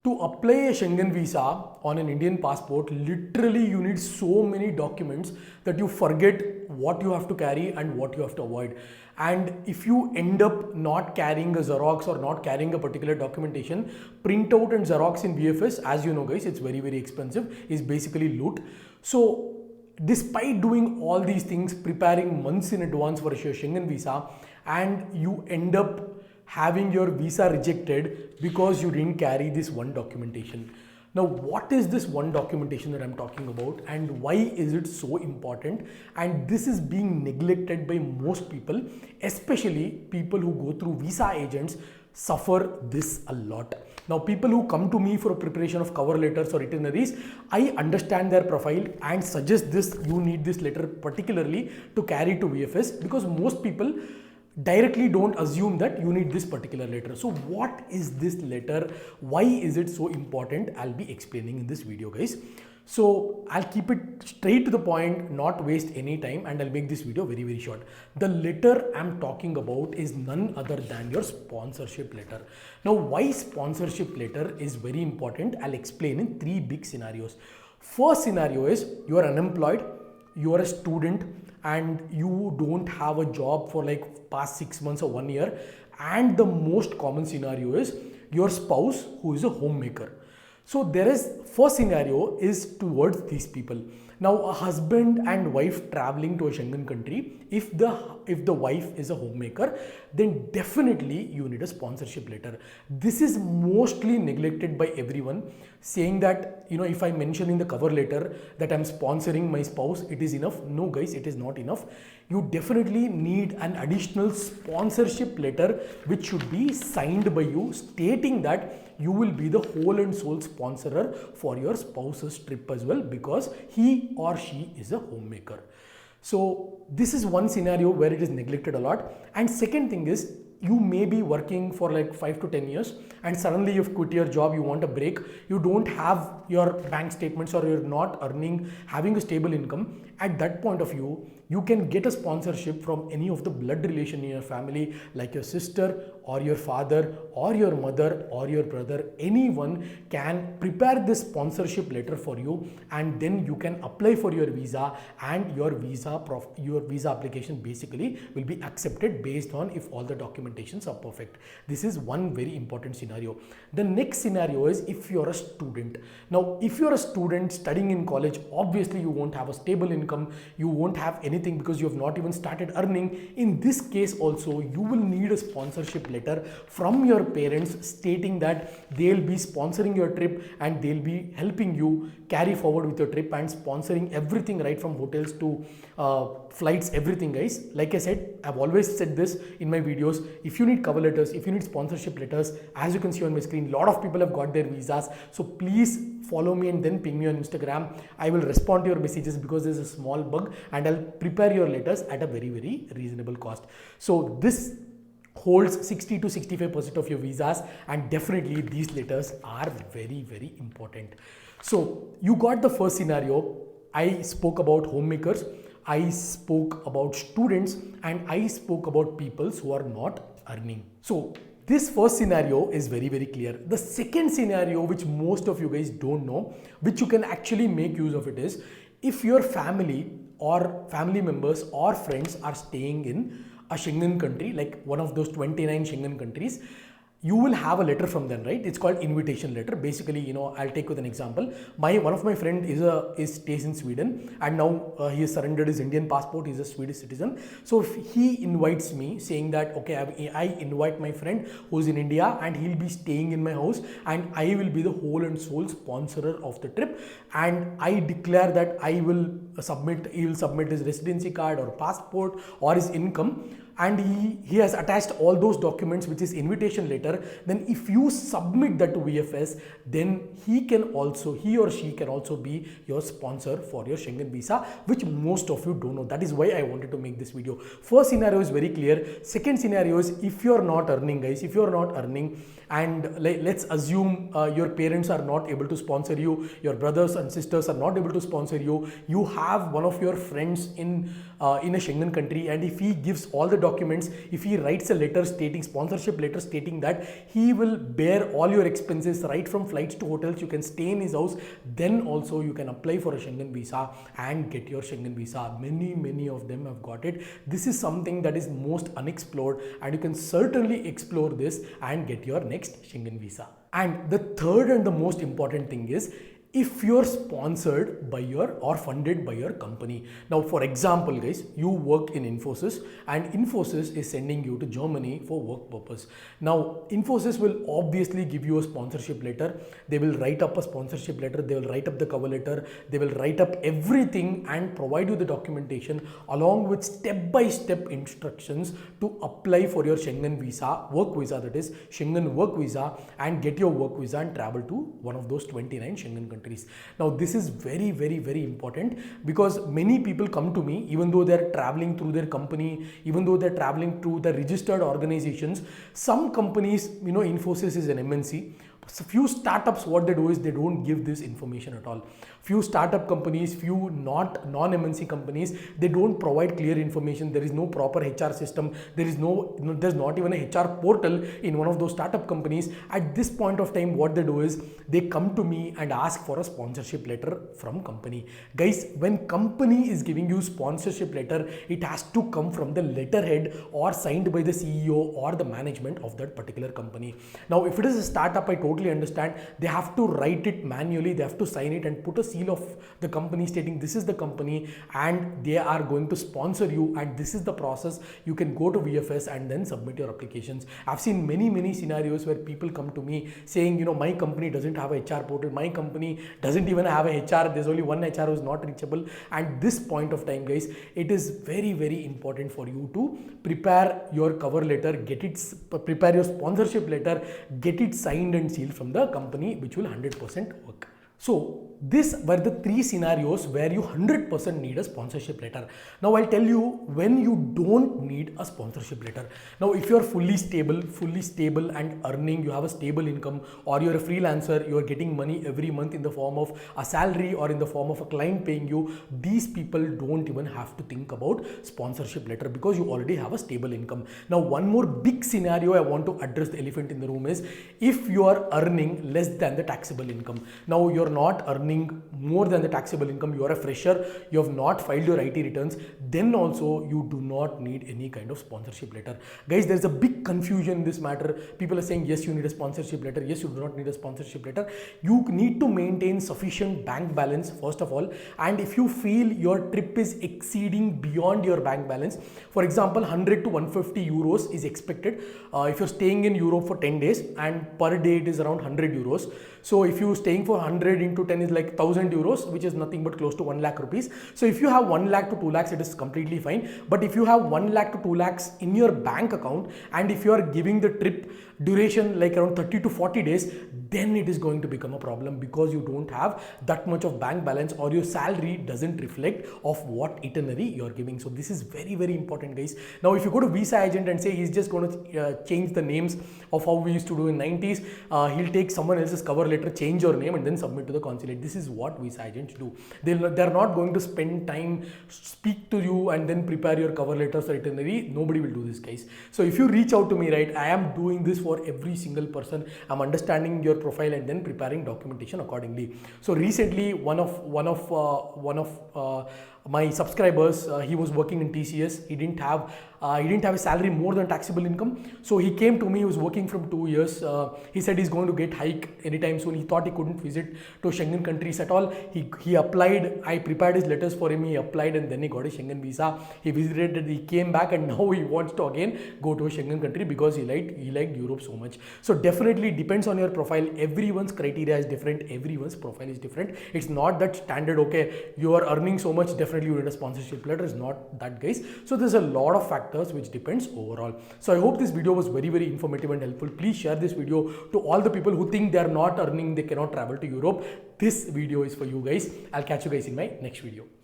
To apply a Schengen visa on an Indian passport, literally you need so many documents that you forget what you have to carry and what you have to avoid. And if you end up not carrying a Xerox or not carrying a particular documentation, printout and Xerox in VFS, as you know guys, it's very expensive, is basically loot. So despite doing all these things, preparing months in advance for a Schengen visa, and you end up having your visa rejected because you didn't carry this one documentation. Now, what is this one documentation that I'm talking about and why is it so important? And this is being neglected by most people, especially people who go through visa agents suffer this a lot. Now, people who come to me for a preparation of cover letters or itineraries, I understand their profile and suggest this, you need this letter particularly to carry to VFS, because most people directly don't assume that you need this particular letter. So what is this letter? Why is it so important? I'll be explaining in this video, guys. So I'll keep it straight to the point, not waste any time, and I'll make this video very short. The letter I'm talking about is none other than your sponsorship letter. Now, why sponsorship letter is very important, I'll explain in three big scenarios. First scenario is you are unemployed, you are a student, and you don't have a job for like past 6 months or 1 year, and the most common scenario is your spouse who is a homemaker. So there is first scenario is towards these people. Now, a husband and wife traveling to a Schengen country, if the wife is a homemaker, then definitely you need a sponsorship letter. This is mostly neglected by everyone, saying that, you know, if I mention in the cover letter that I'm sponsoring my spouse, it is enough. No guys, it is not enough. You definitely need an additional sponsorship letter which should be signed by you, stating that you will be the whole and sole sponsorer for your spouse's trip as well, because he or she is a homemaker. So this is one scenario where it is neglected a lot. And second thing is, you may be working for like 5 to 10 years and suddenly you've quit your job, you want a break, you don't have your bank statements or you're not earning, having a stable income. At that point of view, you can get a sponsorship from any of the blood relation in your family, like your sister or your father or your mother or your brother. Anyone can prepare this sponsorship letter for you, and then you can apply for your visa, and your visa application basically will be accepted based on if all the documentations are perfect. This is one very important scenario. The next scenario is if you're a student. Now, if you're a student studying in college, obviously you won't have a stable income, you won't have anything because you have not even started earning. In this case also, you will need a sponsorship letter from your parents stating that they'll be sponsoring your trip and they'll be helping you carry forward with your trip and sponsoring everything, right from hotels to flights, everything guys. Like I said, I've always said this in my videos, if you need cover letters, if you need sponsorship letters, as you can see on my screen, a lot of people have got their visas. So please follow me and then ping me on Instagram. I will respond to your messages because there's a small bug, and I'll prepare your letters at a very reasonable cost. So this holds 60 to 65% of your visas, and definitely these letters are very important. So you got the first scenario. I spoke about homemakers, I spoke about students, and I spoke about people who are not earning. So this first scenario is very clear. The second scenario, which most of you guys don't know, which you can actually make use of it, is if your family or family members or friends are staying in a Schengen country, like one of those 29 Schengen countries, you will have a letter from them, right? It's called invitation letter. Basically, you know, I'll take with an example. One of my friend stays in Sweden, and now he has surrendered his Indian passport. He's a Swedish citizen. So if he invites me saying that, okay, I invite my friend who's in India and he'll be staying in my house, and I will be the whole and sole sponsorer of the trip, and I declare that he will submit his residency card or passport or his income, and he has attached all those documents, which is invitation letter. Then if you submit that to VFS, then he or she can also be your sponsor for your Schengen visa, which most of you don't know. That is why I wanted to make this video. First scenario is very clear. Second scenario is if you're not earning, guys, if you're not earning and let's assume your parents are not able to sponsor you, your brothers and sisters are not able to sponsor you, you have one of your friends in a Schengen country, and if he gives all the documents, if he writes a letter stating, sponsorship letter stating that he will bear all your expenses right from flights to hotels, you can stay in his house, then also you can apply for a Schengen visa and get your Schengen visa. Many of them have got it. This is something that is most unexplored, and you can certainly explore this and get your next Schengen visa. And the third and the most important thing is, if you're sponsored by your or funded by your company. Now, for example, guys, you work in Infosys, and Infosys is sending you to Germany for work purpose. Now, Infosys will obviously give you a sponsorship letter. They will write up a sponsorship letter. They will write up the cover letter. They will write up everything and provide you the documentation along with step-by-step instructions to apply for your Schengen visa, work visa, that is Schengen work visa, and get your work visa and travel to one of those 29 Schengen countries. Now, this is very important, because many people come to me, even though they're traveling through their company, even though they're traveling through the registered organizations. Some companies, Infosys is an MNC. So few startups, what they do is they don't give this information at all. Few startup companies, few non-MNC companies, they don't provide clear information. There is no proper HR system. There's not even a HR portal in one of those startup companies. At this point of time, what they do is they come to me and ask for a sponsorship letter from company. Guys, when company is giving you sponsorship letter, it has to come from the letterhead or signed by the CEO or the management of that particular company. Now, if it is a startup, I totally understand. They have to write it manually. They have to sign it and put a seal of the company stating this is the company and they are going to sponsor you, and this is the process. You can go to VFS and then submit your applications. I've seen many scenarios where people come to me saying, my company doesn't have a HR portal. My company doesn't even have a HR. There's only one HR who's not reachable. And this point of time, guys, it is very important for you to prepare your cover letter, prepare your sponsorship letter, get it signed and sealed from the company, which will 100% work. So these were the three scenarios where you 100% need a sponsorship letter. Now I'll tell you when you don't need a sponsorship letter. Now, if you're fully stable and earning, you have a stable income, or you're a freelancer, you're getting money every month in the form of a salary or in the form of a client paying you, these people don't even have to think about sponsorship letter because you already have a stable income. Now, one more big scenario I want to address, the elephant in the room, is if you are earning less than the taxable income. Now, you're not earning more than the taxable income, you are a fresher, you have not filed your IT returns, then also you do not need any kind of sponsorship letter. Guys, there's a big confusion in this matter. People are saying, yes, you need a sponsorship letter. Yes, you do not need a sponsorship letter. You need to maintain sufficient bank balance, first of all. And if you feel your trip is exceeding beyond your bank balance, for example, 100 to 150 euros is expected. If you're staying in Europe for 10 days and per day it is around 100 euros. So if you're staying for 100 into 10 is like 1000 euros, which is nothing but close to 1 lakh rupees. So if you have 1 lakh to 2 lakhs, it is completely fine. But if you have 1 lakh to 2 lakhs in your bank account, and if you are giving the trip duration like around 30 to 40 days, then it is going to become a problem because you don't have that much of bank balance, or your salary doesn't reflect of what itinerary you're giving. So this is very important, guys. Now, if you go to visa agent and say he's just going to change the names of how we used to do in 90s, he'll take someone else's cover letter, change your name and then submit to the consulate. This is what visa agents do. They're not going to spend time, speak to you and then prepare your cover letters or itinerary. Nobody will do this, guys. So if you reach out to me, right, I am doing this for every single person. I'm understanding your profile and then preparing documentation accordingly. So recently, one of my subscribers, he was working in TCS. He didn't have a salary more than taxable income. So he came to me. He was working from 2 years. He said he's going to get hike anytime soon. He thought he couldn't visit to Schengen countries at all. He applied. I prepared his letters for him. He applied and then he got a Schengen visa. He visited. He came back and now he wants to again go to a Schengen country because he liked Europe so much. So definitely depends on your profile. Everyone's criteria is different. Everyone's profile is different. It's not that standard. Okay, you are earning so much, definitely you need a sponsorship letter. Is not that, guys. So there's a lot of factors which depends overall. So I hope this video was very informative and helpful. Please share this video to all the people who think they are not earning, they cannot travel to Europe. This video is for you guys. I'll catch you guys in my next video.